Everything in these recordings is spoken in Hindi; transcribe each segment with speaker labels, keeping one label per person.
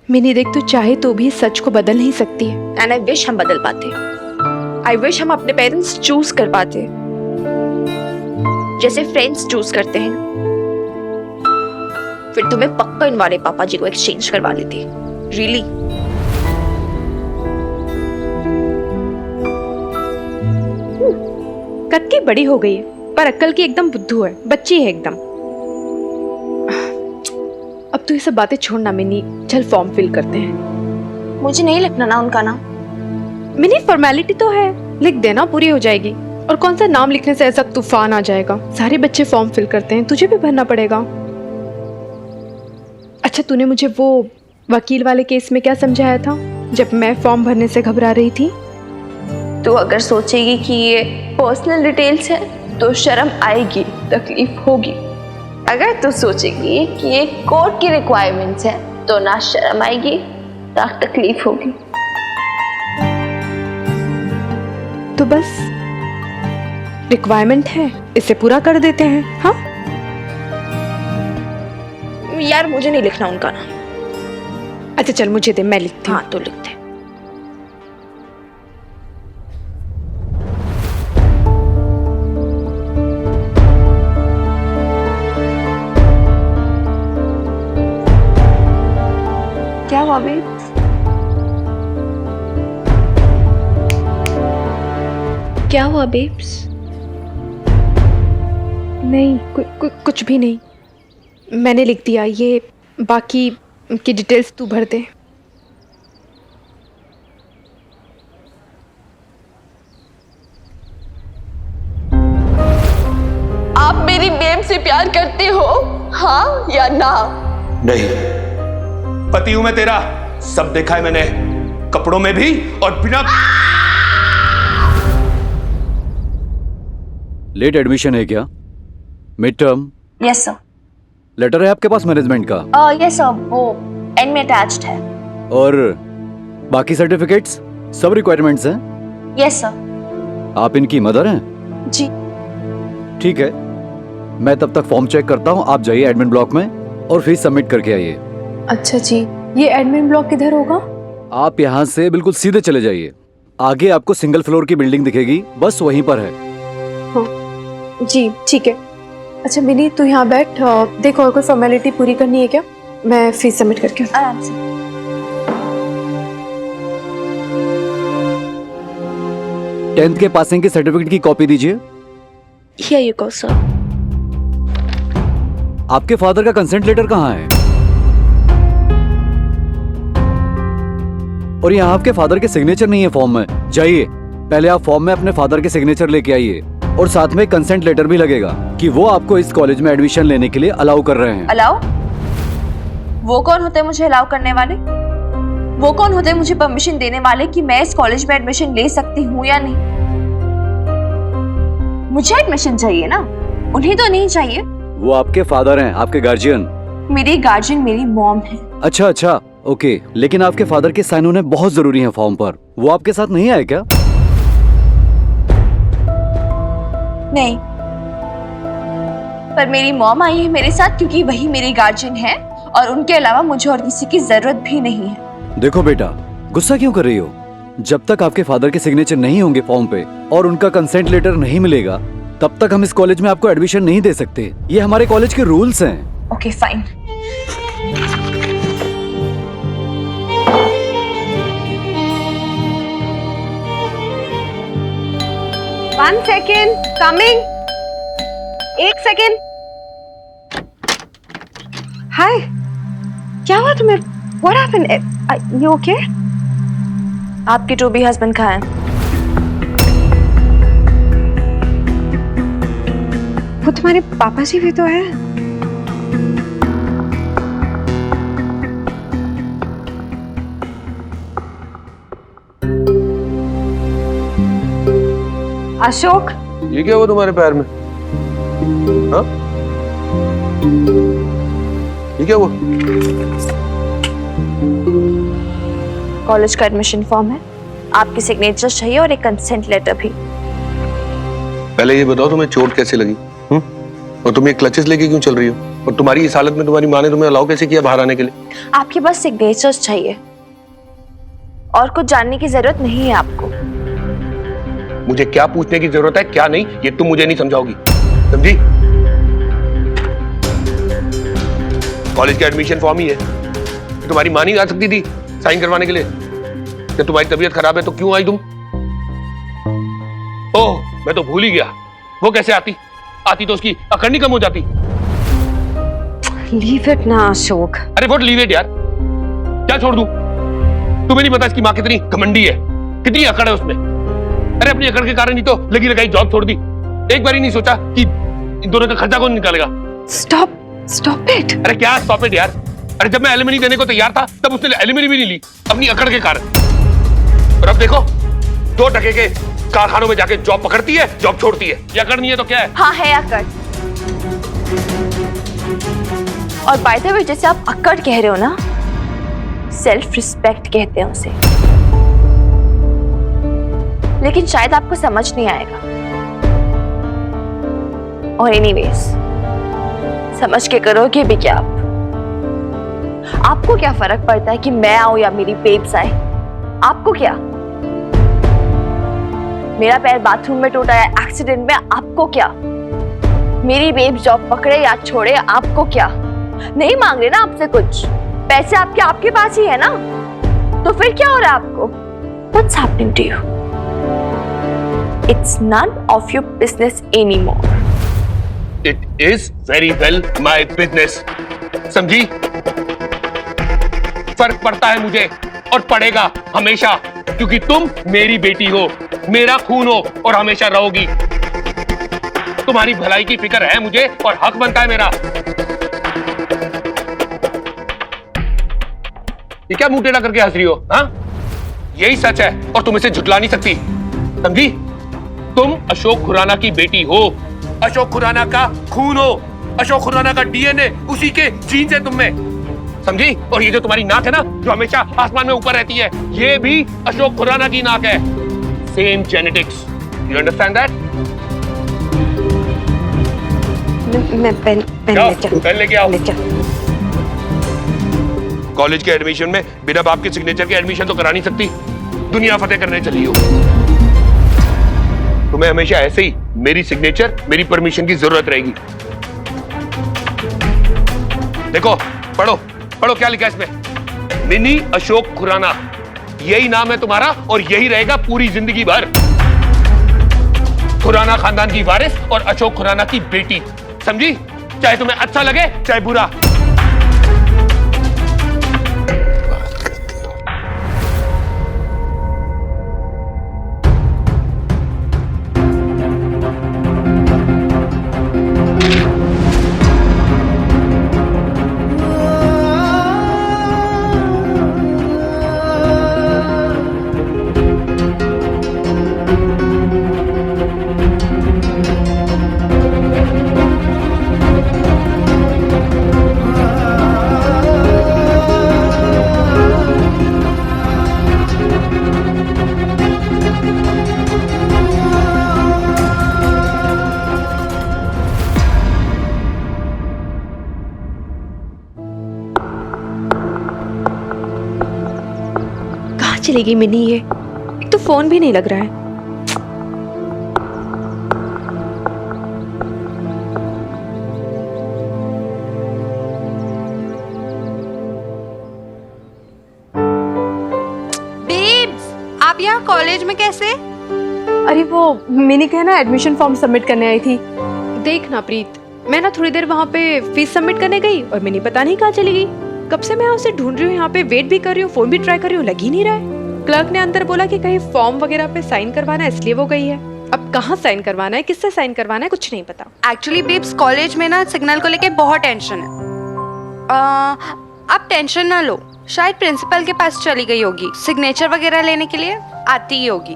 Speaker 1: मिनी देख, तू चाहे तो भी सच को बदल नहीं सकती है।
Speaker 2: एंड आई विश हम बदल पाते। आई विश हम अपने पेरेंट्स चूज कर पाते जैसे फ्रेंड्स चूज करते हैं। फिर तुम्हें पक्का इन वाले पापा जी को एक्सचेंज करवा लेती। रियली
Speaker 1: कद की बड़ी हो गई है पर अक्ल की एकदम बुद्धू है, बच्ची है एकदम। अब तू ये सब बातें छोड़ना मिनी, चल फॉर्म फिल करते हैं।
Speaker 2: मुझे नहीं लिखना ना उनका नाम।
Speaker 1: मिनी फॉर्मेलिटी तो है, लिख देना, पूरी हो जाएगी। और कौन सा नाम लिखने से ऐसा तूफान आ जाएगा। सारे बच्चे फॉर्म फिल करते हैं, तुझे भी भरना पड़ेगा। अच्छा, तूने मुझे वो वकील वाले केस में क्या समझाया था जब मैं फॉर्म भरने से घबरा रही थी?
Speaker 2: तो अगर सोचेगी कि ये पर्सनल डिटेल्स है तो शर्म आएगी, तकलीफ होगी। अगर तू सोचेगी कि ये कोर्ट की रिक्वायरमेंट्स है तो ना शर्म आएगी ना तकलीफ होगी।
Speaker 1: तो बस रिक्वायरमेंट है, इसे पूरा कर देते हैं। हाँ
Speaker 2: यार मुझे नहीं लिखना उनका नाम।
Speaker 1: अच्छा चल मुझे दे, मैं लिखती हूँ।
Speaker 2: हाँ तो लिख दे। क्या हुआ बेब्स? क्या हुआ बेब्स?
Speaker 1: नहीं कुछ भी नहीं, मैंने लिख दिया। ये बाकी की डिटेल्स तू भर दे।
Speaker 2: आप मेरी बेब से प्यार करते हो, हाँ या ना?
Speaker 3: नहीं, पति हूं मैं तेरा, सब देखा है मैंने, कपड़ों में भी और बिना।
Speaker 4: लेट एडमिशन है क्या? Mid term?
Speaker 2: Yes sir.
Speaker 4: Letter है आपके पास मैनेजमेंट का?
Speaker 2: यस सर, वो एंड में अटैच्ड है।
Speaker 4: और बाकी सर्टिफिकेट्स सब रिक्वायरमेंट्स हैं?
Speaker 2: Yes sir.
Speaker 4: आप इनकी मदर हैं?
Speaker 2: जी।
Speaker 4: ठीक है, मैं तब तक फॉर्म चेक करता हूँ। आप जाइए एडमिन ब्लॉक में और फीस सबमिट करके आइए।
Speaker 1: अच्छा जी, ये एडमिन ब्लॉक किधर होगा?
Speaker 4: आप यहाँ से बिल्कुल सीधे चले जाइए, आगे आपको सिंगल फ्लोर की बिल्डिंग दिखेगी, बस वहीं पर है।
Speaker 1: हाँ जी ठीक है। अच्छा मिनी तू यहाँ बैठ, देखो और कोई फॉर्मेलिटी पूरी करनी है क्या? मैं फीस सबमिट करके
Speaker 2: आराम से।
Speaker 4: टेंथ के पासिंग के सर्टिफिकेट की कॉपी दीजिए।
Speaker 2: Here you go, sir.
Speaker 4: आपके फादर का कंसेंट लेटर कहाँ है? और यहाँ आपके फादर के सिग्नेचर नहीं है फॉर्म में। जाइए, पहले आप फॉर्म में अपने फादर के सिग्नेचर लेके आइए और साथ में कंसेंट लेटर भी लगेगा कि वो आपको इस कॉलेज में एडमिशन लेने के लिए अलाउ कर रहे हैं।
Speaker 2: अलाउ? वो कौन होते हैं मुझे अलाउ करने वाले? वो कौन होते हैं मुझे परमिशन देने वाले कि मैं इस कॉलेज में एडमिशन ले सकती हूँ या नहीं? मुझे एडमिशन चाहिए ना, उन्हें तो नहीं चाहिए।
Speaker 4: वो आपके फादर हैं, आपके गार्जियन।
Speaker 2: मेरी गार्जियन मेरी मॉम है।
Speaker 4: अच्छा अच्छा, ओके, लेकिन आपके फादर के साइन होने बहुत जरूरी हैं फॉर्म पर। वो आपके साथ नहीं आए क्या?
Speaker 2: नहीं, पर मेरी मॉम आई है मेरे साथ क्योंकि वही मेरी गार्जियन है और उनके अलावा मुझे और किसी की जरूरत भी नहीं है।
Speaker 4: देखो बेटा, गुस्सा क्यों कर रही हो? जब तक आपके फादर के सिग्नेचर नहीं होंगे फॉर्म पे और उनका कंसेंट लेटर नहीं मिलेगा, तब तक हम इस कॉलेज में आपको एडमिशन नहीं दे सकते। ये हमारे कॉलेज के रूल्स हैं।
Speaker 2: Okay fine.
Speaker 1: One second, coming. एक सेकेंड। हाय, क्या हुआ तुम्हें? What happened? You okay?
Speaker 2: आपके टू बी हस्बैंड कहाँ हैं?
Speaker 1: वो तुम्हारे पापा जी भी तो है। अशोक,
Speaker 5: ये क्या हुआ तुम्हारे पैर में? हाँ? ये क्या हुआ?
Speaker 2: कॉलेज का एडमिशन फॉर्म है, आपकी सिग्नेचर चाहिए और एक कंसेंट लेटर भी।
Speaker 5: पहले ये बताओ तुम्हें चोट कैसे लगी? और तुम ये क्लचेस लेके क्यों चल रही हो? और तुम्हारी इस हालत में तुम्हारी माँ ने तुम्हें अलाउ कैसे किया बाहर आने के लिए?
Speaker 2: आपके पास सिग्नेचर्स चाहिए और कुछ जानने की जरूरत नहीं है आपको।
Speaker 5: मुझे क्या पूछने की जरूरत है क्या नहीं, ये तुम मुझे नहीं समझाओगी, समझी? कॉलेज का एडमिशन फॉर्म ही है, तुम्हारी माँ नहीं आ सकती थी साइन करवाने के लिए? जब तुम्हारी तबीयत खराब है तो क्यों आई तुम? ओह, मैं तो भूल ही गया, वो कैसे आती तो उसकी अकड़ नहीं कम हो जाती।
Speaker 2: लीव इट ना अशोक।
Speaker 5: अरे व्हाट लीव इट यार, क्या छोड़ दूं? तुम्हें नहीं पता इसकी माँ कितनी घमंडी है, कितनी अकड़ है उसमें। अरे अपनी अकड़ के कारण ही तो लगी लगाई जॉब छोड़ दी, एक बार ही नहीं सोचा कि इन दोनों का खर्चा कौन निकालेगा।
Speaker 1: Stop it.
Speaker 5: अरे क्या स्टॉप इट यार? अरे जब मैं एलिमनी देने को तैयार था तब उसने एलिमनी भी नहीं ली अपनी अकड़ के कारण। और अब देखो 2 टके के कारखानों में जाके जॉब पकड़ती है, जॉब छोड़ती है। ये अकड़ नहीं है तो क्या है?
Speaker 2: हाँ है अकड़। और बाय द वे, जैसे आप अकड़ कह रहे हो ना, सेल्फ रिस्पेक्ट कहते हैं उसे। लेकिन शायद आपको समझ नहीं आएगा। और एनीवेज, समझ के करोगे भी क्या आप? आपको क्या फर्क पड़ता है कि मैं आऊं या मेरी बेब्स आए? आपको क्या? मेरा पैर बाथरूम में टूटा है एक्सीडेंट में, आपको क्या? मेरी बेब जॉब पकड़े या छोड़े, आपको क्या? नहीं मांग रहे ना आपसे कुछ, पैसे आपके पास ही है ना, तो फिर क्या हो रहा है आपको? What's happening to you? It's none of your business anymore.
Speaker 5: It is very well my business. समझी? फर्क पड़ता है मुझे और पड़ेगा हमेशा, क्योंकि तुम मेरी बेटी हो, मेरा खून हो और हमेशा रहोगी। तुम्हारी भलाई की फिक्र है मुझे और हक बनता है मेरा। ये क्या मुंह टेढ़ा करके हंस रही हो? हाँ, यही सच है और तुम इसे झुटला नहीं सकती, समझी? तुम अशोक खुराना की बेटी हो, अशोक खुराना का खून हो, अशोक खुराना का डीएनए उसी के जीन्स है तुम में, समझी? और ये जो तुम्हारी नाक है ना, जो हमेशा आसमान में ऊपर रहती है, ये भी अशोक खुराना की नाक है। Same genetics, you understand that?
Speaker 2: मैं पेन
Speaker 5: लेके आओ। कॉलेज के एडमिशन में बिना बाप के सिग्नेचर के एडमिशन तो करा नहीं सकती, दुनिया फतेह करने चली हो। तुम्हें हमेशा ऐसे ही मेरी सिग्नेचर, मेरी परमिशन की जरूरत रहेगी। देखो, पढ़ो पढ़ो क्या लिखा है इसमें। मिनी अशोक खुराना, यही नाम है तुम्हारा और यही रहेगा पूरी जिंदगी भर। खुराना खानदान की वारिस और अशोक खुराना की बेटी, समझी? चाहे तुम्हें अच्छा लगे चाहे बुरा।
Speaker 1: चली गई मिनी? ये एक तो फोन भी नहीं लग रहा है।
Speaker 6: बेब्स, आप यहाँ कॉलेज में कैसे?
Speaker 1: अरे वो मिनी का है ना, एडमिशन फॉर्म सबमिट करने आई थी। देख ना प्रीत, मैं ना थोड़ी देर वहाँ पे फीस सबमिट करने गई और मिनी पता नहीं कहाँ चली गई। कब से मैं उसे ढूंढ रही हूँ, यहाँ पे वेट भी कर रही हूँ, फोन भी ट्राई कर रही हूँ, लग ही नहीं रहा है। क्लर्क ने अंदर बोला कि कहीं फॉर्म वगैरह पे साइन करवाना है, इसलिए वो गई है। अब कहाँ साइन करवाना है, किससे साइन करवाना है, कुछ नहीं पता।
Speaker 6: एक्चुअली बेब्स, कॉलेज में ना सिग्नल को लेके बहुत टेंशन है। आप टेंशन ना लो, शायद प्रिंसिपल के पास चली गई होगी, सिग्नेचर वगैरह लेने के लिए आती ही होगी।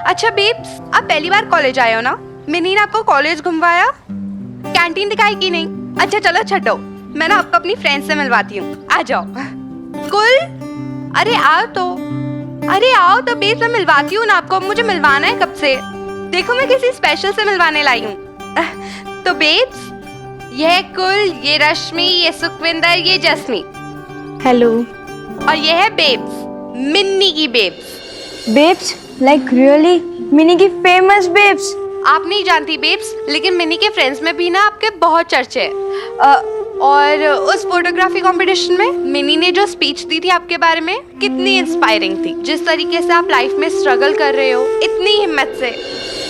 Speaker 6: अच्छा बेब्स, आप पहली बार कॉलेज आए हो ना? मिनी ने आपको कॉलेज घुमवाया, कैंटीन दिखाई कि नहीं? अच्छा चलो छड्डो, मैं ना आपको अपनी फ्रेंड से मिलवाती हूँ, आ जाओ। कुल, अरे आओ तो, अरे आओ तो बेब्स, मैं मिलवाती हूँ ना आपको, मुझे मिलवाना है कब से। देखो मैं किसी स्पेशल से मिलवाने लाई हूँ। तो बेब्स, ये कुल, ये रश्मि, ये सुखविंदर, ये जस्मी
Speaker 1: हेलो।
Speaker 6: और ये है बेब्स, मिन्नी की babes.
Speaker 2: Babes like really Mini की फेमस बेब्स।
Speaker 6: आप नहीं जानती बेब्स, लेकिन मिनी के फ्रेंड्स में भी ना आपके बहुत चर्चे हैं। और उस फोटोग्राफी कंपटीशन में मिनी ने जो स्पीच दी थी आपके बारे में, कितनी इंस्पायरिंग थी। जिस तरीके से आप लाइफ में स्ट्रगल कर रहे हो, इतनी हिम्मत से,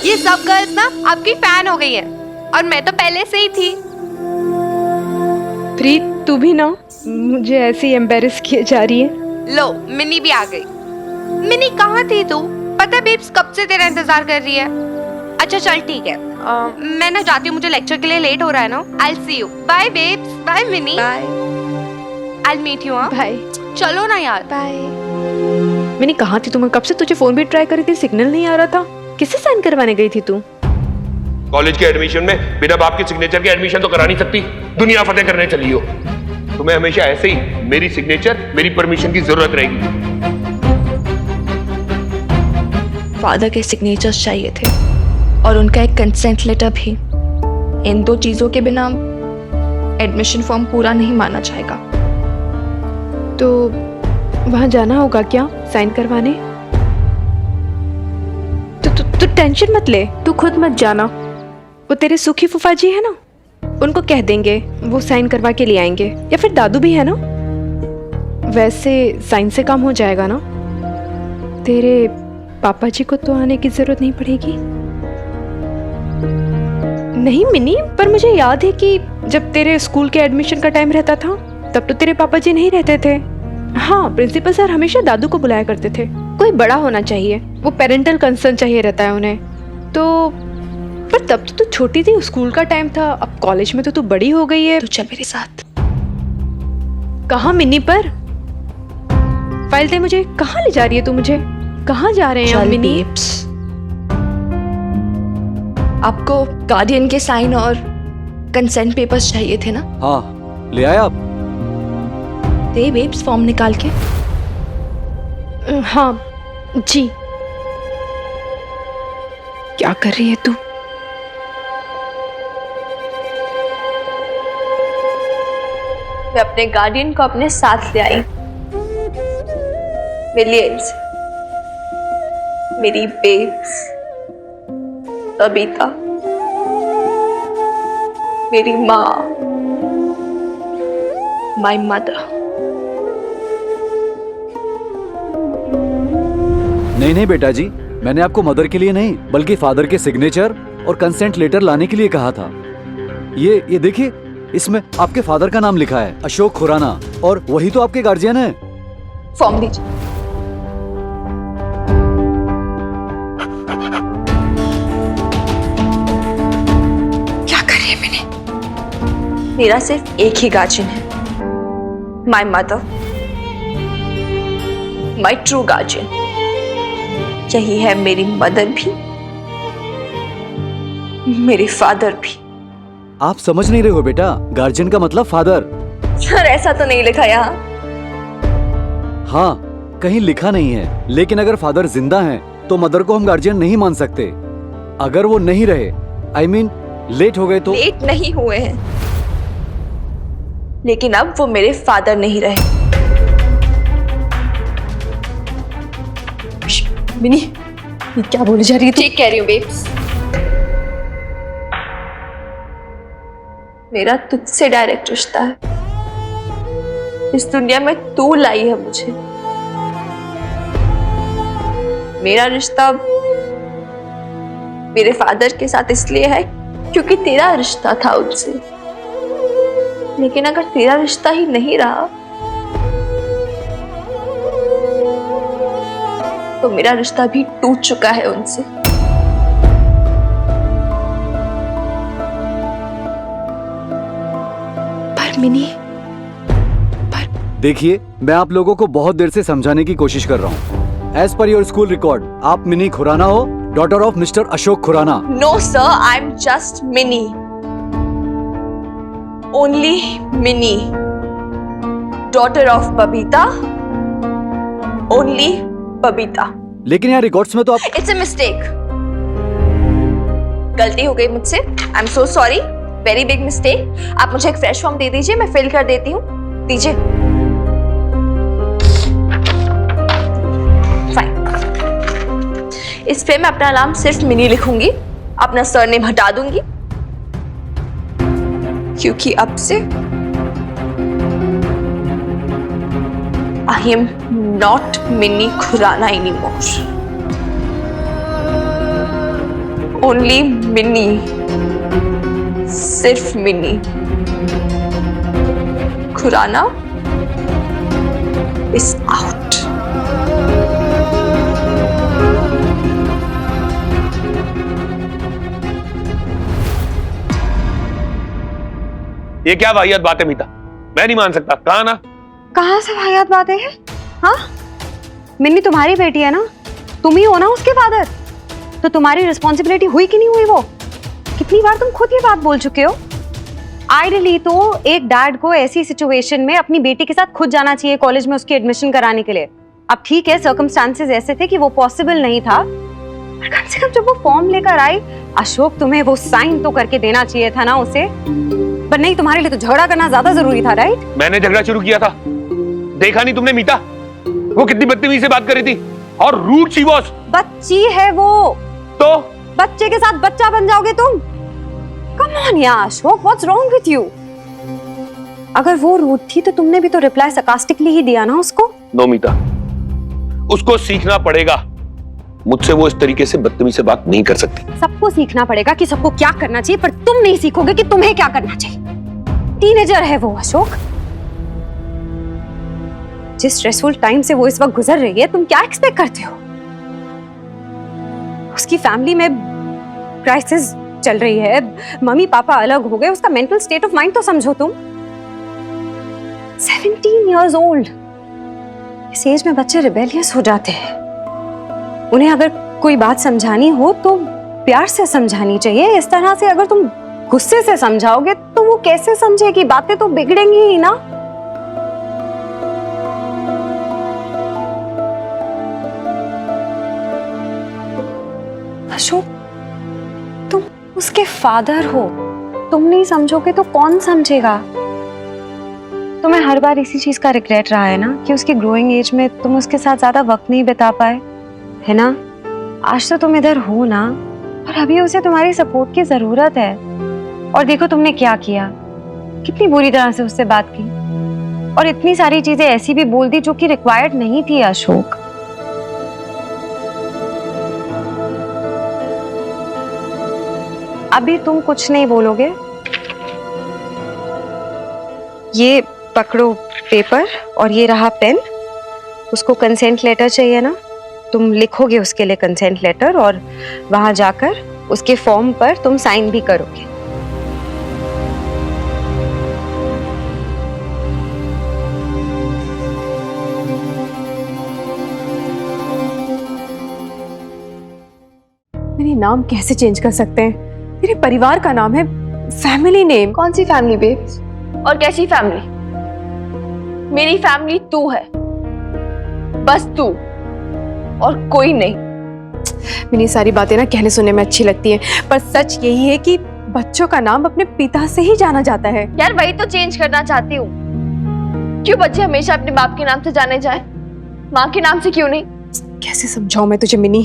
Speaker 6: ये सब गर्ल्स ना आपकी फैन हो गई हैं। और मैं तो पहले से ही थी।
Speaker 1: प्रीत, तू भी ना मुझे ऐसे ही एम्बेरस किए जा रही है।
Speaker 6: लो, मिनी भी आ गई। मिनी कहाँ थी तू? पता है बेब्स कब से तेरा इंतजार कर रही है। अच्छा चल ठीक है, मैं ना जाती हूँ, मुझे लेक्चर के लिए लेट हो रहा है ना। I see you. Bye babes. Bye Mini.
Speaker 1: Bye.
Speaker 6: I meet you.
Speaker 1: Bye.
Speaker 6: चलो ना यार।
Speaker 1: बाय। मैंने कहा थी तुम्हें, कब से तुझे फोन भी ट्राई करी थी, सिग्नल नहीं आ रहा था। किससे साइन करवाने गई थी तू?
Speaker 5: कॉलेज के एडमिशन में बिना बाप के सिग्नेचर के एडमिशन तो करा नहीं सकती। दुनिया फतेह करने चली हो। तुम्हें हमेशा ऐसे ही मेरी सिग्नेचर, मेरी परमिशन की जरूरत रहेगी।
Speaker 2: फादर के सिग्नेचर्स चाहिए थे और उनका एक कंसेंट लेटर भी। इन दो चीजों के बिना एडमिशन फॉर्म पूरा नहीं माना जाएगा।
Speaker 1: तो वहां जाना होगा क्या साइन करवाने? तू टेंशन मत ले, तू खुद मत जाना। वो तेरे सुखी फूफा जी है ना, उनको कह देंगे, वो साइन करवा के ले आएंगे। या फिर दादू भी है ना, वैसे साइन से काम हो जाएगा ना। तेरे पापा जी को तो आने की जरूरत नहीं पड़ेगी। नहीं मिनी, पर मुझे याद है कि जब तेरे स्कूल के एडमिशन का टाइम रहता था, तब तो तेरे पापा जी नहीं रहते थे। हाँ, प्रिंसिपल सर हमेशा दादू को बुलाया करते थे। कोई बड़ा होना चाहिए, वो पेरेंटल कंसर्न चाहिए रहता है उन्हें। तो पर तब तो तू छोटी थी, स्कूल का टाइम था। अब कॉलेज में तो तू बड़ी हो गई है।
Speaker 2: तू चल मेरे साथ।
Speaker 1: कहाँ मिनी? पर फाइल दे मुझे। कहाँ ले जा रही है तू मुझे? कहाँ जा रहे हैं हम मिनी?
Speaker 2: बेब्स, आपको गार्डियन के साइन और कंसेंट पेपर्स चाहिए थे ना?
Speaker 4: हाँ, ले आए आप?
Speaker 2: दे बेब्स फॉर्म निकाल के।
Speaker 1: हाँ जी। क्या कर रही है तू?
Speaker 2: मैं अपने गार्डियन को अपने साथ ले आई। मिलियंस, मेरी बेब्स, बबीता, मेरी माँ, माय मदर।
Speaker 4: नहीं बेटा जी, मैंने आपको मदर के लिए नहीं बल्कि फादर के सिग्नेचर और कंसेंट लेटर लाने के लिए कहा था। ये देखिए, इसमें आपके फादर का नाम लिखा है, अशोक खुराना, और वही तो आपके गार्जियन है।
Speaker 2: फॉर्म दीजिए। क्या कर रही है मैंने? मेरा सिर्फ एक ही गार्जियन है, my mother, my true guardian. यही है मेरी मदर भी, मेरे फादर भी।
Speaker 4: आप समझ नहीं रहे हो बेटा, गार्जियन का मतलब फादर।
Speaker 2: सर ऐसा तो नहीं लिखा यहाँ।
Speaker 4: हाँ, कहीं लिखा नहीं है, लेकिन अगर फादर जिंदा हैं, तो मदर को हम गार्जियन नहीं मान सकते। अगर वो नहीं रहे, I mean, लेट हो गए तो।
Speaker 2: लेट नहीं हुए हैं, लेकिन अब वो मेरे फादर नहीं रहे। मिनी, ये क्या बोली जा रही है? ठीक कह रही हूँ बेब्स। मेरा तुझसे डायरेक्ट रिश्ता है। इस दुनिया में तू लाई है मुझे। मेरा रिश्ता मेरे फादर के साथ इसलिए है क्योंकि तेरा रिश्ता था उनसे। लेकिन अगर तेरा रिश्ता ही नहीं रहा तो मेरा रिश्ता भी टूट चुका है उनसे।
Speaker 1: पर मिनी,
Speaker 4: देखिए, मैं आप लोगों को बहुत देर से समझाने की कोशिश कर रहा हूँ। As per your school record, आप मिनी खुराना हो, daughter of mister Ashok Khurana.
Speaker 2: No sir, I am just Mini, only Mini, daughter of Babita, only Babita.
Speaker 4: लेकिन यहाँ रिकॉर्ड्स में तो आप।
Speaker 2: इट्स अ मिस्टेक, गलती हो गई मुझसे, I am so sorry. Very big mistake. आप मुझे एक फ्रेश फॉर्म दे दीजिए, मैं फिल कर देती हूँ। दीजिए। फाइन। इस पे मैं अपना नाम सिर्फ मिनी लिखूंगी, अपना सरनेम हटा दूंगी, क्योंकि अब से I am not Mini Khurana anymore. Only Mini, सिर्फ मिनी। Khurana is out.
Speaker 5: ये क्या वाहियात बात है मीता, मैं नहीं मान सकता। कहा ना।
Speaker 6: कहाँ से वाहियात बातें हैं? हाँ, मिन्नी तुम्हारी बेटी है ना, तुम ही हो ना उसके फादर, तो तुम्हारी रिस्पॉन्सिबिलिटी हुई कि नहीं हुई वो? कितनी बार तुम खुद ये बात बोल चुके हो। आइडियली तो एक डैड को ऐसी सिचुएशन में अपनी बेटी के साथ खुद जाना चाहिए कॉलेज में उसकी एडमिशन कराने के लिए। अब ठीक है, सर्कमस्टांसेस ऐसे थे कि वो पॉसिबल नहीं था, पर कम से कम जब वो फॉर्म लेकर आई, अशोक तुम्हें वो साइन तो करके देना चाहिए था ना उसे। पर नहीं, तुम्हारे लिए तो झगड़ा करना ज्यादा जरूरी था, राइट?
Speaker 5: मैंने झगड़ा शुरू किया था, देखा नहीं तुमने मीता? वो कितनी बदतमीजी से बात कर रही थी और रूड सी वॉज।
Speaker 6: बच्ची है वो,
Speaker 5: तो
Speaker 6: बच्चे के साथ बच्चा बन जाओगे तुम? कम ऑन यार Ashok, what's wrong with you? अगर वो रूड थी तो तुमने भी तो रिप्लाई sarcastically ही दिया ना उसको।
Speaker 5: नो मीता, उसको सीखना पड़ेगा। मुझसे वो इस तरीके से बदतमीजी से बात नहीं कर सकती।
Speaker 6: सबको सीखना पड़ेगा कि सबको क्या करना चाहिए, पर तुम नहीं सीखोगे कि तुम्हें क्या करना चाहिए। टीनेजर है वो अशोक। जिस स्ट्रेसफुल टाइम से वो इस वक्त गुजर रही है, तुम क्या एक्सपेक्ट करते हो? उसकी फैमिली में क्राइसिस चल रही है, मम्मी पापा अलग हो गए, उसका मेंटल स्टेट ऑफ माइंड तो समझो तुम। 17 years old। इस एज में बच्चे रिबेलियस हो जाते हैं। उन्हें अगर कोई बात समझानी हो तो प्यार से समझानी चाहिए। इस तरह से अगर तुम गुस्से से समझाओगे तो वो कैसे समझेगी? बातें तो बिगड़ेंगी ही ना। अशोक, तुम उसके फादर हो, तुम नहीं समझोगे तो कौन समझेगा? तुम्हें हर बार इसी चीज का रिग्रेट रहा है ना कि उसकी ग्रोइंग एज में तुम उसके साथ ज्यादा वक्त नहीं बिता पाए, है ना? आज तो तुम इधर हो ना, और अभी उसे तुम्हारी सपोर्ट की जरूरत है। और देखो तुमने क्या किया, कितनी बुरी तरह से उससे बात की, और इतनी सारी चीजें ऐसी भी बोल दी जो कि रिक्वायर्ड नहीं थी अशोक। अभी तुम कुछ नहीं बोलोगे। ये पकड़ो पेपर और ये रहा पेन। उसको कंसेंट लेटर चाहिए ना, तुम लिखोगे उसके लिए कंसेंट लेटर और वहां जाकर उसके फॉर्म पर तुम साइन भी करोगे।
Speaker 1: मेरे नाम कैसे चेंज कर सकते हैं? मेरे परिवार का नाम है, फैमिली नेम।
Speaker 2: कौन सी फैमिली बेब्स? और कैसी फैमिली? मेरी फैमिली तू है, बस तू और कोई नहीं।
Speaker 1: मेरी सारी बातें ना कहने सुनने में अच्छी लगती हैं, पर सच यही है कि बच्चों का नाम अपने पिता से ही जाना जाता है।
Speaker 2: यार वही तो चेंज करना चाहती हूँ। क्यों बच्चे हमेशा अपने बाप के नाम से जाने जाए, माँ के नाम से क्यों नहीं?
Speaker 1: कैसे समझाऊं मैं तुझे मिनी?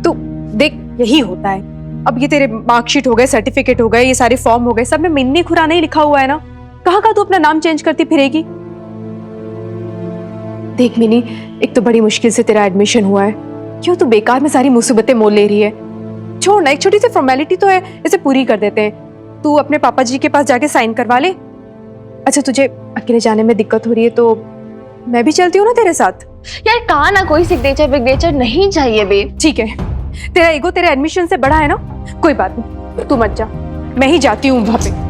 Speaker 1: तो देख, यही होता है। अब ये तेरे मार्कशीट हो गए, सर्टिफिकेट हो गए, ये सारे फॉर्म हो गए, सब में मिन्नी खुराना ही लिखा हुआ है ना। कहाँ का तू अपना नाम चेंज करती फिरेगी? देख मिनी, एक तो बड़ी मुश्किल से तेरा एडमिशन हुआ है, क्यों तू बेकार में सारी मुसीबतें मोल ले रही है? छोड़ ना, एक छोटी सी फॉर्मेलिटी तो है, इसे पूरी कर देते हैं। तू अपने पापा जी के पास जाके साइन करवा ले। अच्छा, तुझे अकेले जाने में दिक्कत हो रही है तो मैं भी चलती हूँ ना तेरे साथ।
Speaker 2: यार कहा ना कोई सिग्नेचर विग्नेचर नहीं चाहिए बेब।
Speaker 1: ठीक है, तेरा ईगो तेरे एडमिशन से बड़ा है ना, कोई बात नहीं, तू मत जा, मैं ही जाती हूँ वहां पे।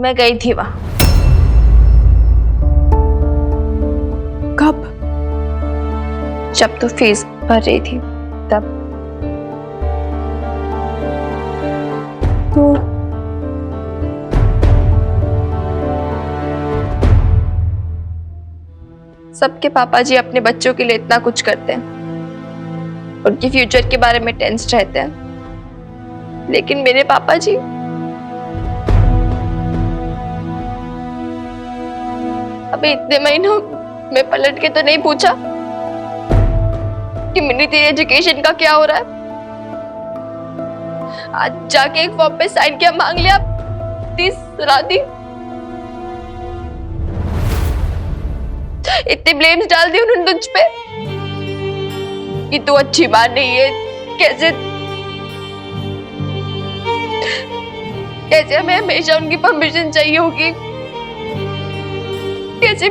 Speaker 2: मैं गई थी वहां।
Speaker 1: कब?
Speaker 2: जब तो फीस भर रही थी तब।
Speaker 1: तो
Speaker 2: सबके पापा जी अपने बच्चों के लिए इतना कुछ करते हैं, उनके फ्यूचर के बारे में टेंस रहते हैं। लेकिन मेरे पापा जी अभी इतने महीनों में पलट के तो नहीं पूछा कि मिनी तेरी एजुकेशन का क्या हो रहा है। आज जाके एक फॉर्म पे साइन किया, मांग लिया, 30 सुना दी, इतने ब्लेम्स डाल दिए उन्होंने तुझ पे कि तू अच्छी मां नहीं है। कैसे कैसे हमें हमेशा उनकी परमिशन चाहिए होगी, कैसे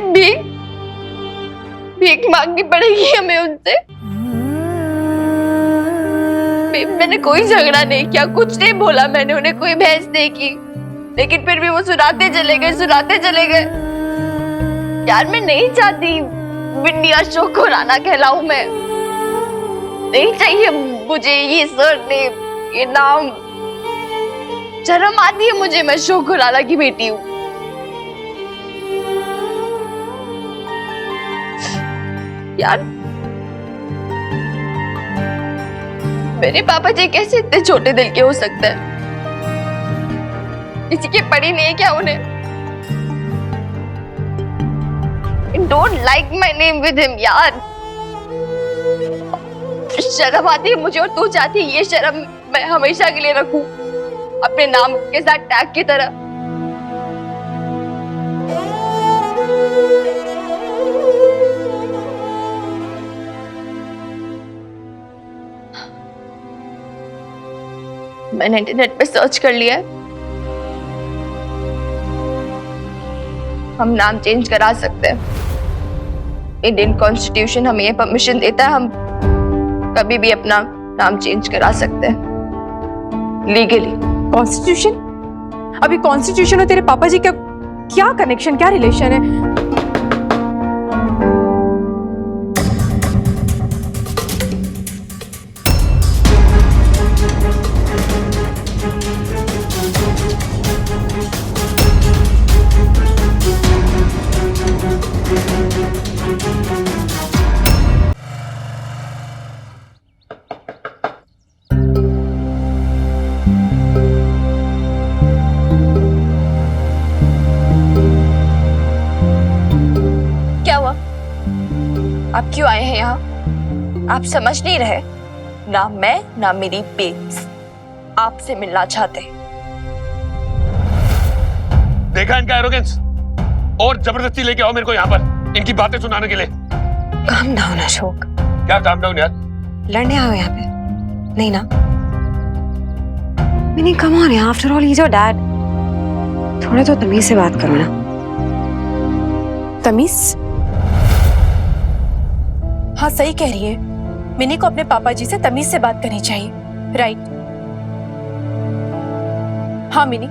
Speaker 2: भीख मांगनी पड़ेगी हमें उनसे। मैंने कोई झगड़ा नहीं किया, कुछ नहीं बोला मैंने उन्हें, कोई बहस नहीं की, लेकिन फिर भी वो सुनाते चले गए। यार मैं नहीं चाहती विन्नी अशोक खुराना कहलाऊं मैं, नहीं चाहिए मुझे ये सरनेम, ये नाम। शर्म आती है मुझे, मैं अशोक खुराना की बेटी हूँ। यार मेरे पापा जी कैसे इतने छोटे दिल के हो सकते हैं? किसी की पड़ी नहीं है क्या उन्हें? Don't like my name with him यार। शर्म आती है मुझे, और तू चाहती है ये शर्म मैं हमेशा के लिए रखूं अपने नाम के साथ टैग की तरह। मैंने इंटरनेट पे सर्च कर लिया है, हम नाम चेंज करा सकते हैं। इंडियन कॉन्स्टिट्यूशन हमें ये परमिशन देता है, हम कभी भी अपना नाम चेंज करा सकते हैं लीगली।
Speaker 1: कॉन्स्टिट्यूशन? अभी कॉन्स्टिट्यूशन और तेरे पापा जी का क्या कनेक्शन, क्या रिलेशन है?
Speaker 2: आप क्यों आए हैं यहाँ? आप समझ नहीं रहे, ना मैं ना मेरी बेब्स आपसे मिलना चाहते।
Speaker 5: देखा इनका एरोगेंस, और जबरदस्ती लेके आओ मेरे को यहाँ पर इनकी बातें सुनाने के लिए।
Speaker 7: Calm down Ashok.
Speaker 5: क्या काम डाउन यार?
Speaker 7: लड़ने आओ यहाँ पे? नहीं ना? नहीं, कम ऑन यार, after all he is your dad. थोड़ा तो तमीज से बात करो ना।
Speaker 1: तमीज? हाँ सही कह रही है, मिनी को अपने पापा जी से तमीज से बात करनी चाहिए, राइट? हाँ मिनी,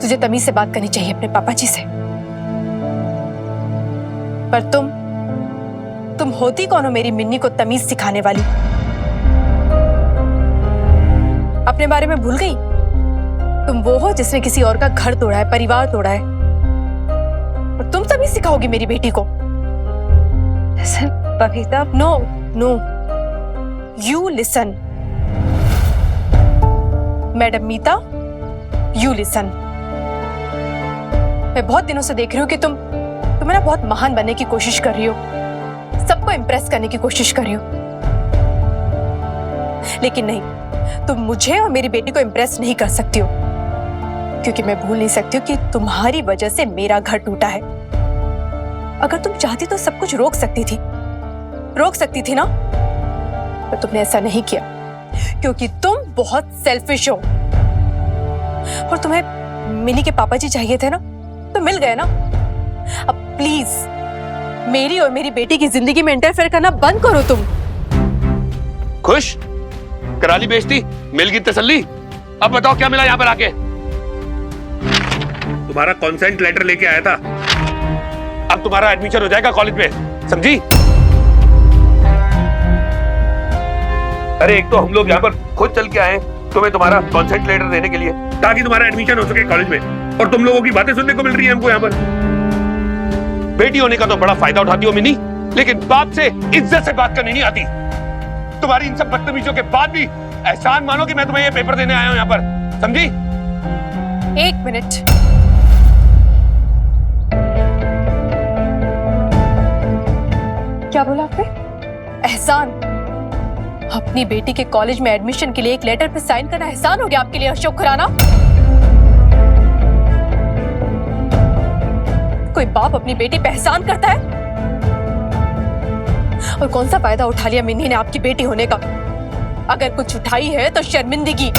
Speaker 1: तुझे तमीज से बात करनी चाहिए अपने पापा जी से। पर तुम होती कौन हो मेरी मिन्नी को तमीज सिखाने वाली? अपने बारे में भूल गई? तुम वो हो जिसने किसी और का घर तोड़ा है, परिवार तोड़ा है, और तुम तमीज सिखाओगी मेरी बेटी को?
Speaker 7: Babita,
Speaker 1: no, you listen. Madam Meeta, you listen. मैं बहुत दिनों से देख रही हूँ कि तुम ना बहुत महान बनने की कोशिश कर रही हो, सबको इम्प्रेस करने की कोशिश कर रही हो, लेकिन नहीं, तुम मुझे और मेरी बेटी को इम्प्रेस नहीं कर सकती हो, क्योंकि मैं भूल नहीं सकती हूँ कि तुम्हारी वजह से मेरा घर टूटा है। अगर तुम चाहती तो सब कुछ रोक सकती थी ना, पर तुमने ऐसा नहीं किया, क्योंकि तुम बहुत सेल्फिश हो। और तुम्हें मिनी के पापा जी चाहिए थे ना, तो मिल गए ना। अब प्लीज मेरी और मेरी बेटी की जिंदगी में इंटरफेयर करना बंद करो तुम।
Speaker 5: खुश? करा ली बेइज्जती, मिल गई तसल्ली। अब बताओ क्या मिला यहाँ पर आके? तुम्हारा कॉन्सेंट लेटर लेके आया था, अब तुम्हारा एडमिशन हो जाएगा कॉलेज में, समझी? अरे एक तो हम लोग यहाँ पर खुद चल के आए तुम्हें तुम्हारा कॉन्सेंट लेटर देने के लिए, ताकि तुम्हारा एडमिशन हो सके कॉलेज में, और तुम लोगों की बातें सुनने को मिल रही है हमको यहाँ पर। बेटी होने का तो बड़ा फायदा उठाती हो मिनी, लेकिन बाप से इज्जत से बात करनी नहीं आती। तुम्हारी इन सब बदतमीजियों के बाद भी एहसान मानो कि मैं तुम्हें ये पेपर देने आया हूं यहाँ पर, समझी?
Speaker 8: एक मिनट। क्या बोला आपने? एहसान? अपनी बेटी के कॉलेज में एडमिशन के लिए एक लेटर पे साइन करना एहसान हो गया आपके लिए अशोक खुराना? कोई बाप अपनी बेटी पे एहसान करता है? और कौन सा फायदा उठा लिया मिन्नी ने आपकी बेटी होने का? अगर कुछ उठाई है तो शर्मिंदगी।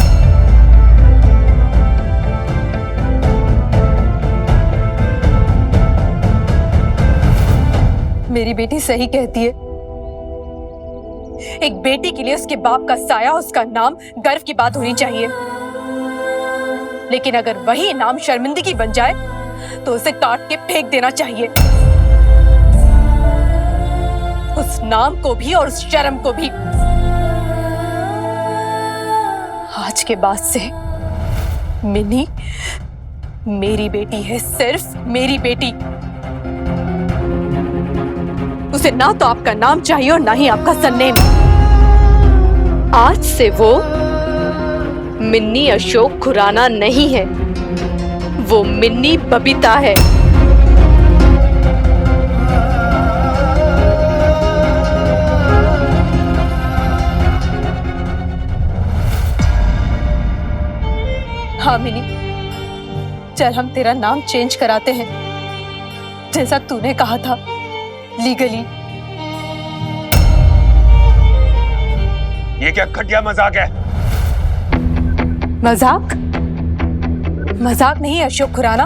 Speaker 8: मेरी बेटी सही कहती है, एक बेटी के लिए उसके बाप का साया, उसका नाम गर्व की बात होनी चाहिए। लेकिन अगर वही नाम शर्मिंदगी बन जाए तो उसे काट के फेंक देना चाहिए, उस नाम को भी और उस शर्म को भी। आज के बाद से मिन्नी मेरी बेटी है, सिर्फ मेरी बेटी। उसे ना तो आपका नाम चाहिए और ना ही आपका सरनेम।
Speaker 1: आज से वो मिन्नी अशोक खुराना नहीं है, वो मिन्नी बबीता है।
Speaker 8: हाँ मिनी, चल हम तेरा नाम चेंज कराते हैं, जैसा तूने कहा था, लीगली।
Speaker 5: ये क्या घटिया मजाक है?
Speaker 8: मजाक? मजाक नहीं अशोक खुराना,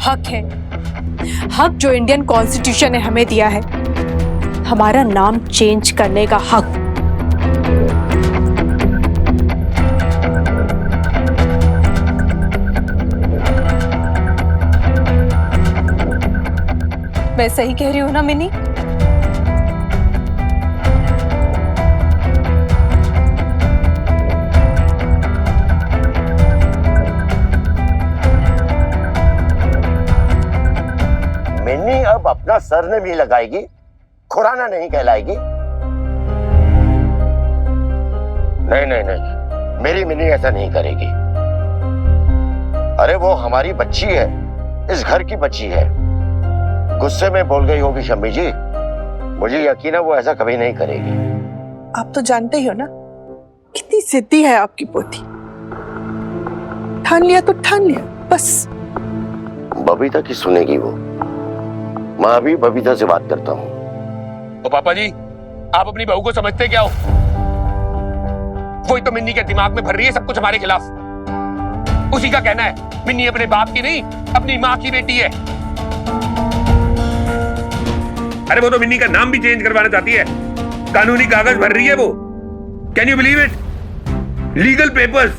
Speaker 8: हक है। हक जो इंडियन कॉन्स्टिट्यूशन ने हमें दिया है, हमारा नाम चेंज करने का हक। मैं सही कह रही हूं ना मिनी?
Speaker 9: मिन्नी अब अपना सरनेम ही लगाएगी, खुराना नहीं कहलाएगी। नहीं नहीं नहीं, मेरी मिन्नी ऐसा नहीं करेगी। अरे वो हमारी बच्ची है, इस घर की बच्ची है। गुस्से में बोल गई होगी शम्मी जी, मुझे यकीन है वो ऐसा कभी नहीं करेगी।
Speaker 10: आप तो जानते ही हो ना कितनी जिद्दी है आपकी पोती। ठान लिया तो ठान लिया, बस।
Speaker 9: बबीता की सुनेगी वो। मैं अभी बबीता से बात करता हूँ।
Speaker 5: ओ पापा जी, आप अपनी बहू को समझते क्या हो? वही तो मिन्नी के दिमाग में भर रही है सब कुछ हमारे खिलाफ। उसी का कहना है मिन्नी अपने बाप की नहीं, अपनी माँ की बेटी है। अरे वो तो मिन्नी का नाम भी चेंज करवाना चाहती है, कानूनी कागज भर रही है वो। Can you believe it? Legal papers.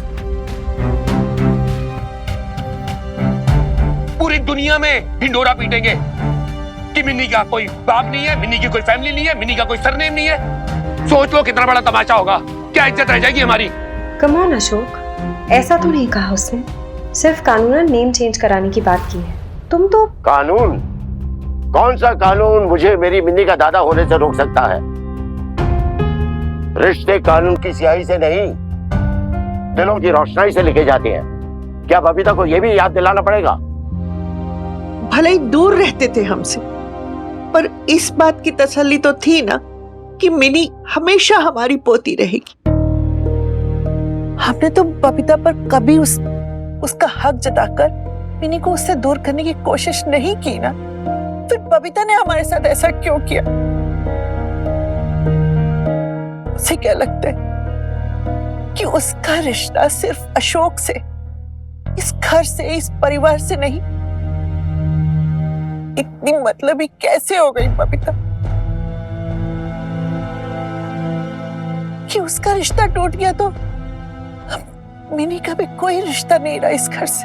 Speaker 5: पूरी दुनिया में ढिंडोरा पीटेंगे कि मिन्नी का कोई बाप नहीं है, मिन्नी की कोई फैमिली नहीं है, मिन्नी का कोई सरनेम नहीं है। सोच लो कितना बड़ा तमाशा होगा, क्या इज्जत रह जाएगी हमारी।
Speaker 7: कम ऑन अशोक, ऐसा तो नहीं कहा उसने, सिर्फ कानूनन नेम चेंज कराने की बात की है। तुम तो
Speaker 9: कानून? कौन सा कानून मुझे मेरी मिन्नी का दादा होने से रोक सकता है? रिश्ते कानून की स्याही से नहीं, दिलों की रोशनाई से लिखे जाते हैं। क्या बबीता को यह भी याद दिलाना पड़ेगा?
Speaker 10: भले ही दूर रहते थे हमसे, पर इस बात की तसल्ली तो थी ना कि मिनी हमेशा हमारी पोती रहेगी। हमने तो बबीता पर कभी उसका हक जताकर मिनी को उससे दूर करने की कोशिश नहीं की ना। फिर बबीता ने हमारे साथ ऐसा क्यों किया? उसे क्या लगता है कि उसका रिश्ता सिर्फ अशोक से, इस घर से, इस परिवार से नहीं? इतनी मतलबी कैसे हो गई बबीता कि उसका रिश्ता टूट गया तो अब मिनी का भी कोई रिश्ता नहीं रहा इस घर से।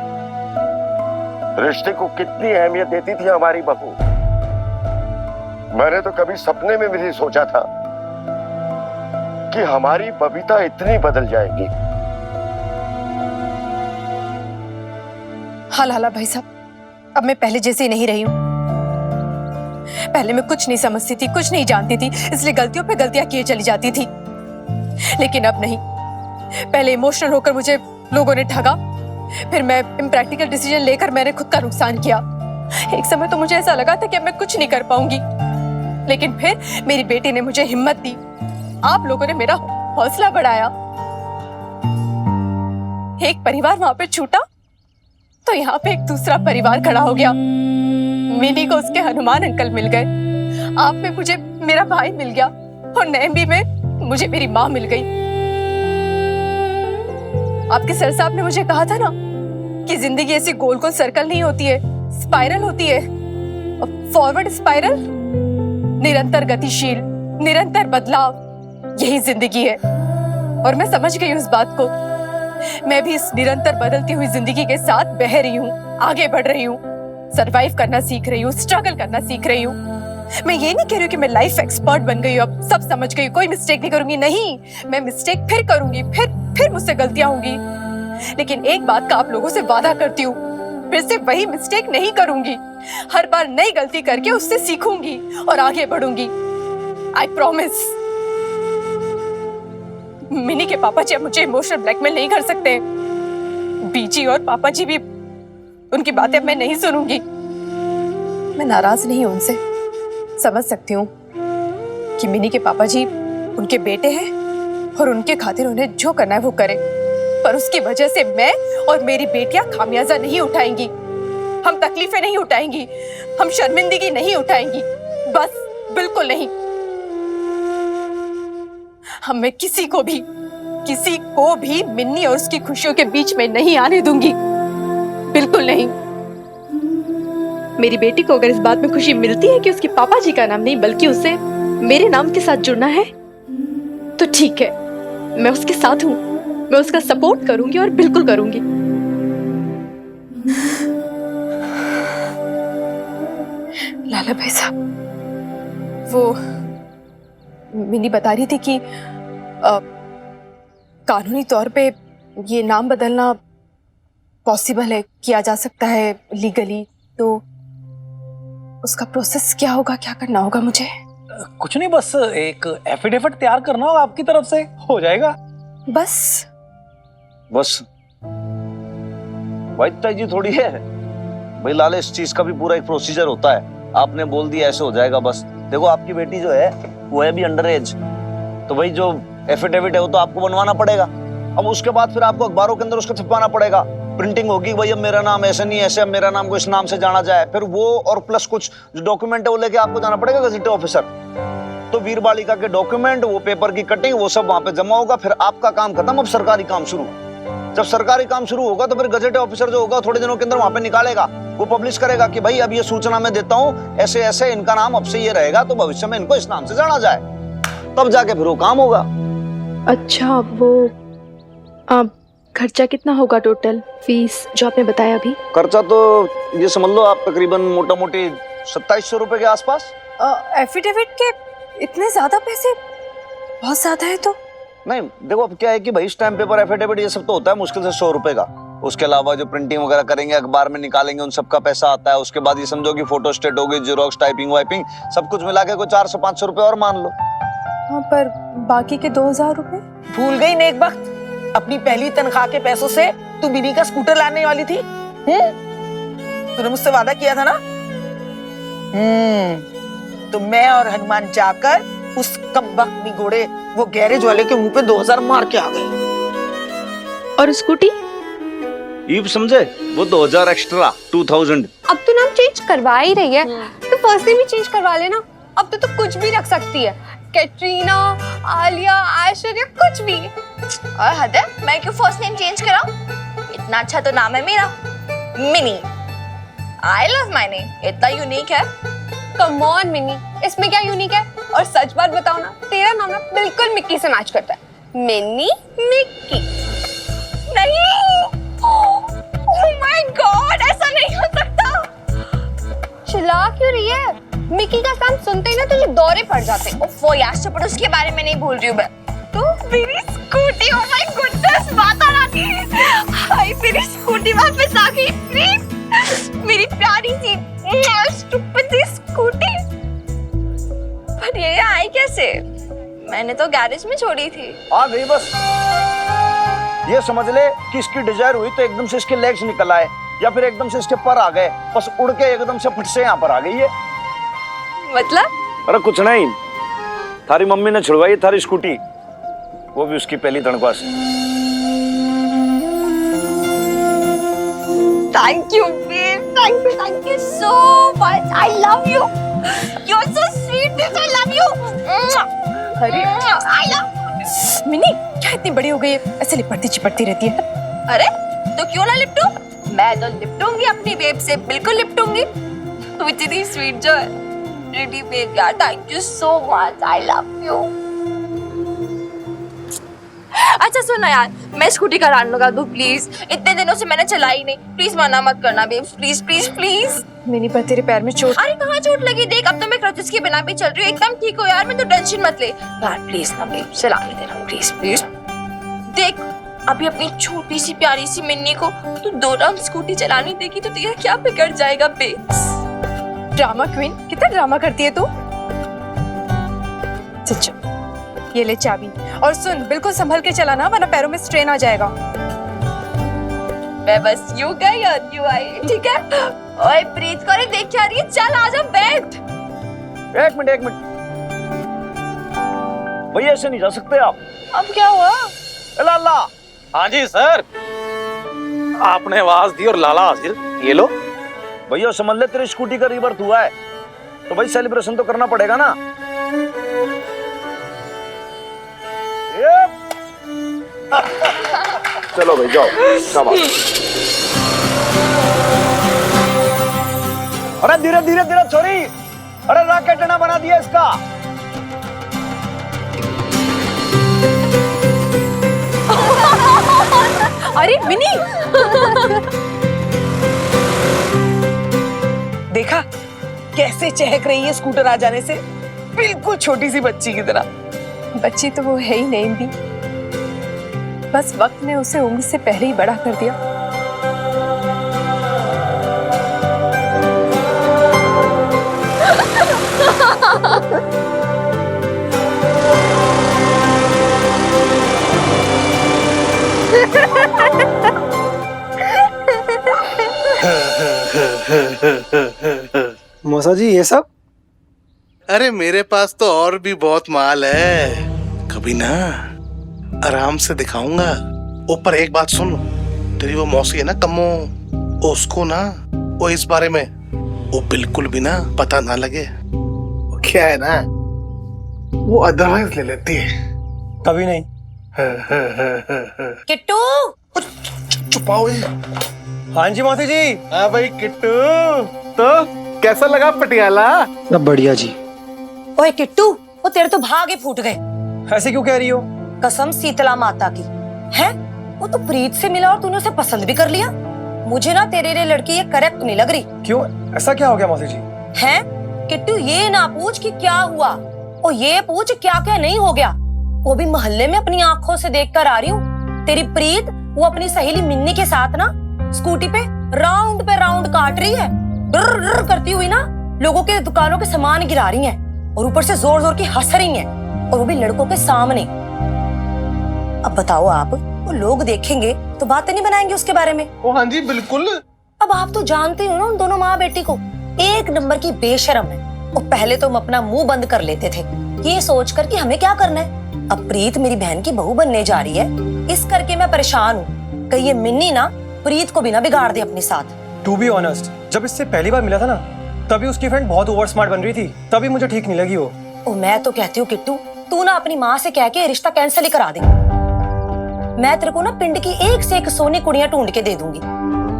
Speaker 9: रिश्ते को कितनी अहमियत देती थी हमारी बहू। मैंने तो कभी सपने में भी नहीं सोचा था कि हमारी बबीता इतनी बदल जाएगी।
Speaker 8: हाँ लाला भाई साहब, अब मैं पहले जैसी नहीं रही हूँ। पहले मैं कुछ नहीं समझती थी, कुछ नहीं जानती थी, इसलिए गलतियों पे गलतियां किए चली जाती थी। लेकिन अब नहीं। पहले इमोशनल होकर मुझे लोगों ने ठगा, फिर मैं इम्प्रैक्टिकल डिसीजन लेकर मैंने खुद का नुकसान किया। एक समय तो मुझे ऐसा लगा था कि अब मैं कुछ नहीं कर पाऊंगी, लेकिन फिर मेरी बेटी ने मुझे हिम्मत दी, आप लोगों ने मेरा हौसला बढ़ाया। एक परिवार वहां पे छूटा तो यहाँ पे एक दूसरा परिवार खड़ा हो गया। मिनी को उसके हनुमान अंकल मिल गए, आप में मुझे मेरा भाई मिल गया, और नैम्बी में मुझे मेरी माँ मिल गई। आपके सर साहब ने मुझे कहा था ना कि जिंदगी ऐसी गोल गोल सर्कल नहीं होती है, स्पाइरल होती है। फॉरवर्ड स्पाइरल, निरंतर गतिशील, निरंतर बदलाव, यही जिंदगी है। और मैं समझ गई उस बात को। मैं भी इस निरंतर बदलती हुई जिंदगी के साथ बह रही हूँ, आगे बढ़ रही हूँ, सरवाइव करना सीख रही हूँ, स्ट्रगल करना सीख रही हूँ। मैं ये नहीं कह रही हूँ कि मैं लाइफ एक्सपर्ट बन गई हूँ, अब सब समझ गई, कोई मिस्टेक नहीं करूंगी। नहीं, मैं मिस्टेक फिर करूंगी, फिर मुझसे गलतियां होंगी, लेकिन एक बात का आप लोगों से वादा करती हूँ, फिर से वही मिस्टेक नहीं करूंगी। हर बार नई गलती करके उससे सीखूंगी और आगे बढ़ूंगी। I promise. मिनी के पापा जी अब मुझे इमोशनल ब्लैकमेल नहीं कर सकते। बीजी और पापा जी भी, उनकी बातें अब मैं नहीं सुनूंगी। मैं नाराज नहीं हूं उनसे, समझ सकती हूँ कि मिनी के पापा जी उनके बेटे हैं और उनके खातिर उन्हें जो करना है वो करें, पर उसकी वजह से मैं और मेरी बेटियां खामियाजा नहीं उठाएंगी, हम तकलीफें नहीं उठाएंगी, हम शर्मिंदगी नहीं उठाएंगी, बस बिल्कुल नहीं। हम मैं किसी को भी मिन्नी और उसकी खुशियों के बीच में नहीं आने दूंगी, बिल्कुल नहीं। मेरी बेटी को अगर इस बात में खुशी मिलती है कि उसके पापा जी का नाम नहीं बल्कि उसे मेरे नाम के साथ जुड़ना है, तो ठीक है, मैं उसके साथ हूं, मैं उसका सपोर्ट करूंगी और बिल्कुल करूंगी। लाला भाई साहब, वो मिनी बता रही थी कि कानूनी तौर पे ये नाम बदलना पॉसिबल है, किया जा सकता है लीगली, तो उसका प्रोसेस क्या होगा, क्या करना होगा मुझे?
Speaker 11: कुछ नहीं, बस एक एफिडेविट तैयार करना होगा आपकी तरफ से, हो जाएगा।
Speaker 8: बस
Speaker 12: भाई ताई थोड़ी है भाई लाले, इस चीज का भी पूरा एक प्रोसीजर होता है। आपने बोल दिया ऐसे हो जाएगा बस। देखो आपकी बेटी जो है वो है भी अंडर एज, तो भाई जो एफिडेविट है वो तो आपको बनवाना पड़ेगा। अब उसके बाद फिर आपको अखबारों के अंदर उसको छपवाना पड़ेगा, प्रिंटिंग होगी, भाई अब मेरा नाम ऐसे नहीं ऐसे, अब मेरा नाम को इस नाम से जाना जाए, फिर वो और प्लस कुछ जो डॉक्यूमेंट है वो लेके आपको जाना पड़ेगा गजेटेड ऑफिसर। तो वीर बालिका के डॉक्यूमेंट, वो पेपर की कटिंग, वो सब वहां पे जमा होगा। फिर आपका काम खत्म, अब सरकारी काम शुरू। जब सरकारी काम शुरू होगा तो फिर गजेटेड ऑफिसर जो होगा थोड़े दिनों के अंदर वहां पे निकालेगा, वो पब्लिश करेगा कि भाई अब ये सूचना मैं देता हूँ, ऐसे ऐसे इनका नाम अब से ये रहेगा, तो भविष्य में इनको इस नाम से जाना जाए, तब जाके फिर वो काम होगा।
Speaker 1: अच्छा, वो खर्चा कितना होगा टोटल, फीस जो आपने बताया अभी?
Speaker 12: खर्चा तो ये समझ लो आप तकरीबन मोटा मोटी 2700 रुपए के आसपास।
Speaker 8: एफिडेविट के इतने ज्यादा पैसे? बहुत ज्यादा है तो।
Speaker 12: नहीं देखो अब क्या है कि भाई स्टैम्प पेपर एफिडेविट ये सब तो होता है मुश्किल से 100 रुपए का। उसके अलावा जो प्रिंटिंग वगैरह करेंगे, अखबार में निकालेंगे, उन सब का पैसा आता है। उसके बाद ये समझो कि फोटो स्टेट होगी, जेरोक्स, टाइपिंग वाइपिंग, सब कुछ मिला के कोई 400-500 रुपए और मान लो।
Speaker 8: हाँ, पर बाकी के 2000 रुपए?
Speaker 10: भूल गई नेक वक्त, अपनी पहली तनख्वाह के पैसों से तू मिनी का स्कूटर लाने वाली थी। तूने मुझसे वादा किया था ना। तो मैं और हनुमान जाकर उस कमबख्त निगोड़े वो गैरेज वाले के मुंह पे 2000 मार के आ गए।
Speaker 1: और स्कूटी?
Speaker 12: ईब समझे, वो 2000 एक्स्ट्रा, 2000।
Speaker 6: अब तो नाम चेंज करवा ही रही है, तो फर्स्ट नेम भी चेंज करवा लेना। अब तो कुछ भी रख सकती है, कैटरीना, आलिया, ऐश्वर्या, कुछ भी।
Speaker 2: और हद है, मैं क्यों फर्स्ट नेम चेंज कराऊं? इतना अच्छा तो नाम है मेरा, mini. I love my name, इतना यूनिक है।
Speaker 6: कम ऑन मिनी, इसमें क्या यूनिक है? और सच बात बताओ ना, तेरा नाम ना बिल्कुल मिक्की से मैच करता है। Mini Mickey.
Speaker 2: नहीं, ओह माय गॉड, ऐसा नहीं हो सकता।
Speaker 6: चिल्ला क्यों रही है? मिक्की का नाम सुनते ही ना तुझे दौरे पड़ जाते।
Speaker 2: वो यार पर उसके बारे में नहीं बोल रही हूँ मैं। तो मेरी स्कूटी, ओह माय गुडनेस, बात आ रही है। हाय, मेरी स्कूटी वापस आ गई, प्लीज। मेरी प्यारी सी स्टूपिड सी स्कूटी। पर ये आई कैसे? मैंने तो गैरेज में छोड़ी थी।
Speaker 12: आ गई बस। ये समझ ले कि इसकी डिजायर हुई तो एकदम से इसके लेग्स निकल आए, या फिर एकदम से इसके पर आ गए, बस उड़ के एकदम से फट से यहाँ पर आ गई है।
Speaker 2: मतलब?
Speaker 12: अरे कुछ नहीं, थारी मम्मी ने छुड़वाई थारी स्कूटी, वो भी उसकी पहली तनख्वाह से।
Speaker 2: Thank you babe, thank you so much. I love you, you are so sweet, I love you.
Speaker 8: अरे
Speaker 2: आई लव
Speaker 8: मिनी, क्या इतनी बड़ी हो गई है, ऐसे लिपटती चिपटती रहती है।
Speaker 2: अरे तो क्यों ना लिपटूं? मैं तो लिपटूंगी अपनी बेब से, बिल्कुल लिपटूंगी। तू इतनी स्वीट जो है, रियली बेब यार, thank you so much, I love you. अच्छा सुनो यार, मैं स्कूटी का रान लगा दूं प्लीज? इतने दिनों से मैंने चलाई नहीं, प्लीज मना मत करना babe, please please please.
Speaker 8: Mini पर तेरे पैर में चोट।
Speaker 2: अरे कहाँ चोट लगी? देख अब तो मैं क्रचेस के बिना भी चल रही हूँ, एकदम ठीक हो यार, मैं तो टेंशन मत ले यार, प्लीज ना बेब, चलाने देना प्लीज प्लीज। देख अभी अपनी छोटी सी प्यारी सी मिन्नी को तू 2 राउंड स्कूटी चलानी देगी तो तेरा क्या बिगड़ जाएगा बेब?
Speaker 8: ड्रामा क्वीन, कितना ड्रामा करती है तू। सच, ये ले चाबी, और सुन बिल्कुल संभल के चलाना वरना पैरों में स्ट्रेन आ जाएगा।
Speaker 2: मैं बस यूं गई और यूं आई, ठीक है? ओए प्रीत को अरे देख क्या रही है, चल आजा बैठ।
Speaker 12: एक मिनट भैया, ऐसे नहीं जा सकते आप।
Speaker 2: अब क्या हुआ?
Speaker 12: लाला।
Speaker 11: हाँ जी सर, आपने आवाज दी और लाला हाजिर, ये लो।
Speaker 12: भैया समझ ले तेरी स्कूटी का रीबर्थ हुआ है, तो भाई सेलिब्रेशन तो करना पड़ेगा ना। चलो भाई जाओ, शाबाश। अरे धीरे धीरे धीरे छोरी, अरे रॉकेट ना बना दिया इसका।
Speaker 8: अरे मिनी
Speaker 10: देखा कैसे चहक रही है स्कूटर आ जाने से, बिल्कुल छोटी सी बच्ची की तरह।
Speaker 8: बच्ची तो वो है ही नहीं भी, बस वक्त ने उसे उम्र से पहले ही बड़ा कर दिया।
Speaker 11: मौसा जी ये सब?
Speaker 13: अरे मेरे पास तो और भी बहुत माल है, कभी ना आराम से दिखाऊंगा। ऊपर एक बात सुन, तेरी वो मौसी है ना कम्मो, उसको ना वो इस बारे में वो बिल्कुल भी ना पता ना लगे। वो क्या है ना, वो अदरवाइज ले लेती है।
Speaker 11: कभी नहीं।
Speaker 8: किट्टू,
Speaker 13: छुपाओ ये।
Speaker 11: हाँ जी मौसी जी।
Speaker 13: हाँ भाई किट्टू, तो कैसा लगा पटियाला?
Speaker 11: सब बढ़िया जी।
Speaker 8: ओए किट्टू, वो तेरे तो भागे फूट गए।
Speaker 11: ऐसे क्यों कह रही हो?
Speaker 8: कसम शीतला माता की है, वो तो प्रीत से मिला और तूने उसे पसंद भी कर लिया। मुझे ना तेरे लिए लड़की ये करेक्ट नहीं लग रही।
Speaker 11: क्यों, ऐसा क्या हो गया मौसी जी?
Speaker 8: है किट्टू, ये ना पूछ कि क्या हुआ, और ये पूछ क्या क्या नहीं हो गया। वो भी मोहल्ले में अपनी आंखों से देख कर आ रही हूँ, तेरी प्रीत वो अपनी सहेली मिन्नी के साथ ना स्कूटी पे राउंड काट रही है, डर डर करती हुई ना लोगों के दुकानों के सामान गिरा रही है, और ऊपर से जोर जोर की हंस रही है, और वो भी लड़कों के सामने। अब बताओ आप, वो लोग देखेंगे तो बातें नहीं बनाएंगे उसके बारे में?
Speaker 13: ओ हाँ जी बिल्कुल।
Speaker 8: अब आप तो जानते हो ना उन दोनों माँ बेटी को, एक नंबर की बेशरम है। और पहले तो हम अपना मुंह बंद कर लेते थे ये सोचकर कि हमें क्या करना है। अब प्रीत मेरी बहन की बहू बनने जा रही है, इस करके मैं परेशान हूँ कहीं ये मिन्नी ना प्रीत को भी ना बिगाड़ दे अपने साथ।
Speaker 11: टू बी ऑनेस्ट, जब इससे पहली बार मिला था ना, तभी उसकी फ्रेंड बहुत ओवर स्मार्ट बन रही थी, तभी मुझे ठीक नहीं लगी वो।
Speaker 8: और मैं तो कहती हूँ किट्टू, तू ना अपनी माँ से कह के रिश्ता कैंसिल ही करा दे। मैं तेरे को ना पिंड की एक से एक सोनी कुड़ियां ढूंढ के दे दूंगी।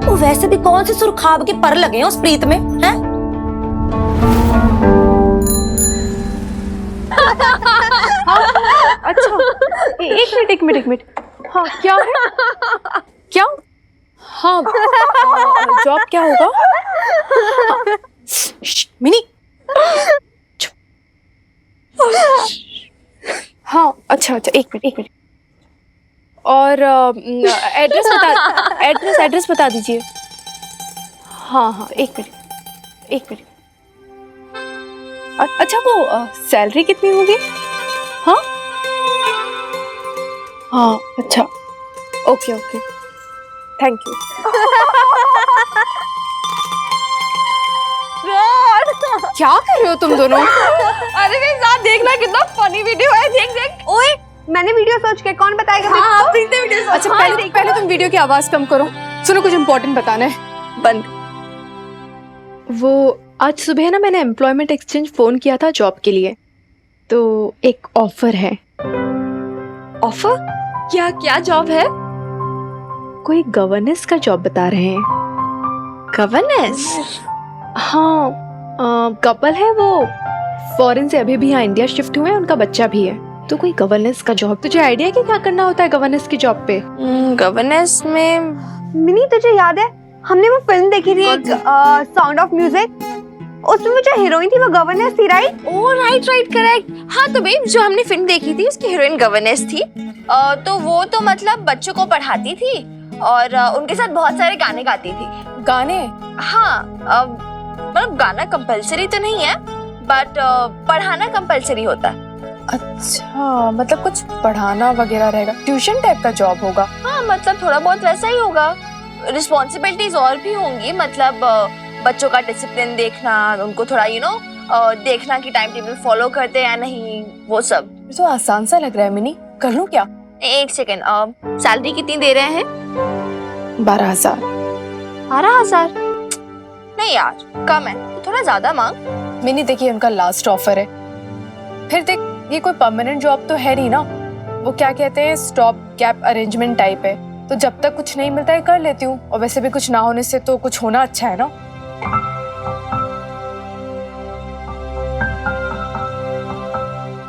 Speaker 8: वो वैसे भी कौन से सुरखाब के पर लगे हैं उस प्रीत में, हैं?
Speaker 1: अच्छा, एक मिनट। हाँ क्या है? क्या? हाँ जॉब क्या होगा? हाँ, मिनी हाँ अच्छा एक मिनट और एड्रेस बता दीजिए। हाँ एक मिनट। अच्छा वो सैलरी कितनी होगी? हाँ
Speaker 8: हाँ अच्छा, ओके ओके, थैंक यू। क्या कर रहे हो तुम दोनों?
Speaker 2: अरे मेरे साथ देखना, कितना फनी वीडियो है, देख देख। ओए मैंने वीडियो सर्च किया, कौन बताएगा? हाँ वीडियो।
Speaker 8: अच्छा पहले तुम वीडियो की आवाज कम करो, सुनो कुछ इम्पोर्टेंट बताना है।
Speaker 2: बंद।
Speaker 1: वो आज सुबह ना मैंने एम्प्लॉयमेंट एक्सचेंज फ़ोन किया था जॉब के लिए, तो एक ऑफ़र है।
Speaker 2: ऑफर? क्या क्या जॉब है?
Speaker 1: कोई गवर्नेंस का जॉब बता रहे हैं।
Speaker 2: गवर्नेंस?
Speaker 1: हाँ, कपल है, वो फॉरेन से अभी भी यहाँ इंडिया शिफ्ट हुए हैं, उनका बच्चा भी है, तो कोई गवर्नेंस का जॉब। तुझे आइडिया है कि क्या करना होता है गवर्नेंस की जॉब पे?
Speaker 2: गवर्नेंस में मिनी तुझे याद है हमने वो फिल्म देखी थी साउंड ऑफ म्यूजिक, उसमें वो जो हीरोइन थी वो गवर्नेंस थी, राइट? ओ राइट करेक्ट। हाँ तो बेब जो हमने फिल्म देखी थी उसकी हीरोइन गवर्नेंस थी। तो वो तो मतलब बच्चों को पढ़ाती थी और उनके साथ बहुत सारे गाने गाती थी।
Speaker 8: गाने?
Speaker 2: हाँ, मतलब गाना कंपलसरी तो नहीं है बट पढ़ाना कंपलसरी होता है।
Speaker 8: अच्छा, मतलब कुछ पढ़ाना वगैरह रहेगा, ट्यूशन टाइप का जॉब होगा?
Speaker 2: हाँ मतलब थोड़ा बहुत वैसा ही होगा। रिस्पॉन्सिबिलिटीज और भी होंगी, मतलब बच्चों का डिसिप्लिन देखना, उनको थोड़ा देखना कि टाइम टेबल फॉलो करते हैं या नहीं, वो सब।
Speaker 8: तो आसान सा लग रहा है मिनी, कर लूं क्या?
Speaker 2: एक सेकेंड, सैलरी कितनी दे रहे हैं?
Speaker 8: 12,000।
Speaker 2: 12,000? नहीं यार कम है, थोड़ा ज्यादा मांग।
Speaker 8: मिनी देखिए उनका लास्ट ऑफर है, फिर देख ये कोई परमानेंट जॉब तो है नहीं ना, वो क्या कहते हैं स्टॉप गैप अरेंजमेंट टाइप है, तो जब तक कुछ नहीं मिलता है कर लेती हूँ, और वैसे भी कुछ ना होने से तो कुछ होना अच्छा है ना।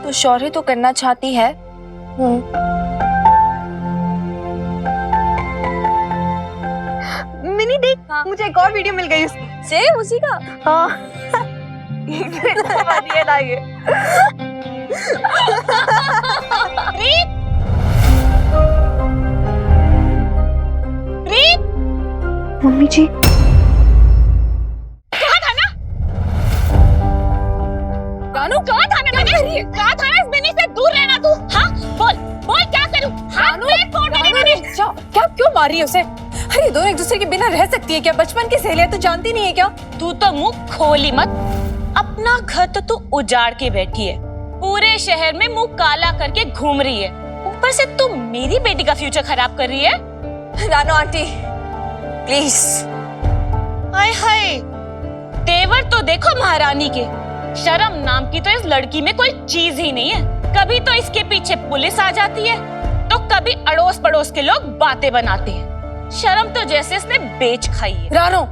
Speaker 2: तो शौर्य तो करना चाहती है। मिनी देख, मुझे एक और वीडियो मिल गई सेम उसी का। हाँ
Speaker 7: मम्मी जी
Speaker 2: कहा था ना रानू, कहा था ना मैंने, कहा था ना इस मिनी से दूर रहना तू। हाँ बोल क्या करूं? रानू एक फोन मैंने।
Speaker 8: क्या क्यों मार रही है उसे? अरे दोनों एक दूसरे के बिना रह सकती है क्या? बचपन की सहेलियां तो जानती नहीं है क्या?
Speaker 14: तू तो मुंह खोली मत, अपना घर तो तू उजाड़ के बैठी है, पूरे शहर में मुंह काला करके घूम रही है, ऊपर से तू मेरी बेटी का फ्यूचर खराब कर रही है।
Speaker 2: Ranu aunty please.
Speaker 14: हाय हाय, तेवर तो देखो महारानी के, शर्म नाम की तो इस लड़की में कोई चीज ही नहीं है। कभी तो इसके पीछे पुलिस आ जाती है, तो कभी अड़ोस पड़ोस के लोग बातें बनाते हैं। शर्म तो जैसे इसने बेच खाई है।
Speaker 8: रानो,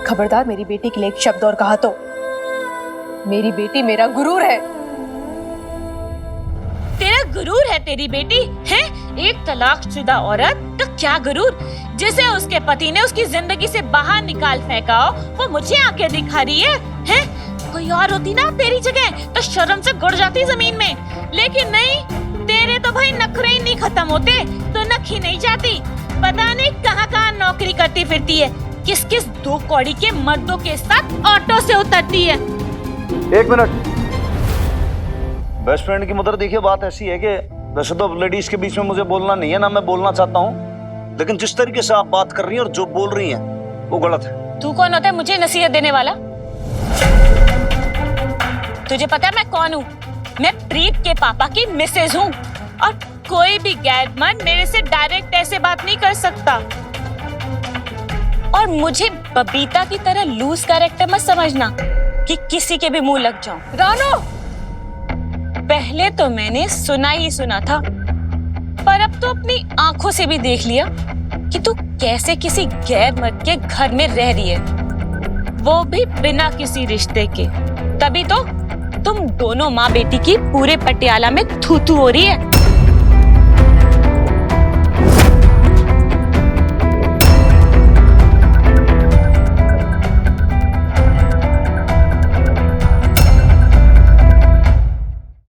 Speaker 8: खबरदार मेरी बेटी के लिए एक शब्द और कहा तो, मेरी बेटी मेरा गुरूर है।
Speaker 14: तेरा गुरूर है तेरी बेटी है? एक तलाकशुदा औरत तो क्या गुरूर, जिसे उसके पति ने उसकी जिंदगी से बाहर निकाल फेंका हो, वो मुझे आके दिखा रही है? कोई और होती ना तेरी जगह तो शर्म से गुड़ जाती जमीन में, लेकिन नहीं, तेरे तो भाई नखरे ही नहीं खत्म होते तो नख ही नहीं जाती। पता नहीं कहाँ नौकरी करती फिरती है, किस किस दो कौड़ी के मर्दों के साथ ऑटो से उतरती है।
Speaker 12: एक मिनट, बेस्ट फ्रेंड की मदर देखिए, बात ऐसी है कि वैसे तो लेडीज के बीच में मुझे बोलना नहीं है ना, मैं बोलना चाहता हूँ, लेकिन जिस तरीके से आप बात कर रही हैं और जो बोल रही हैं वो गलत है।
Speaker 14: तू कौन होता है मुझे नसीहत देने वाला? तुझे पता है मैं कौन हूँ? मैं प्रीत के पापा की मिसेज हूँ, और कोई भी गैर मर्द मेरे से डायरेक्ट ऐसे बात नहीं कर सकता। और मुझे बबीता की तरह लूज कैरेक्टर मत समझना कि किसी के भी मुंह लग जाऊं।
Speaker 8: रानो,
Speaker 14: पहले तो मैंने सुना ही सुना था, पर अब तो अपनी आंखों से भी देख लिया कि तू कैसे किसी गैर मर्द के घर में रह रही है, वो भी बिना किसी रिश्ते के। तभी तो तुम दोनों माँ बेटी की पूरे पटियाला में थू थू हो रही है।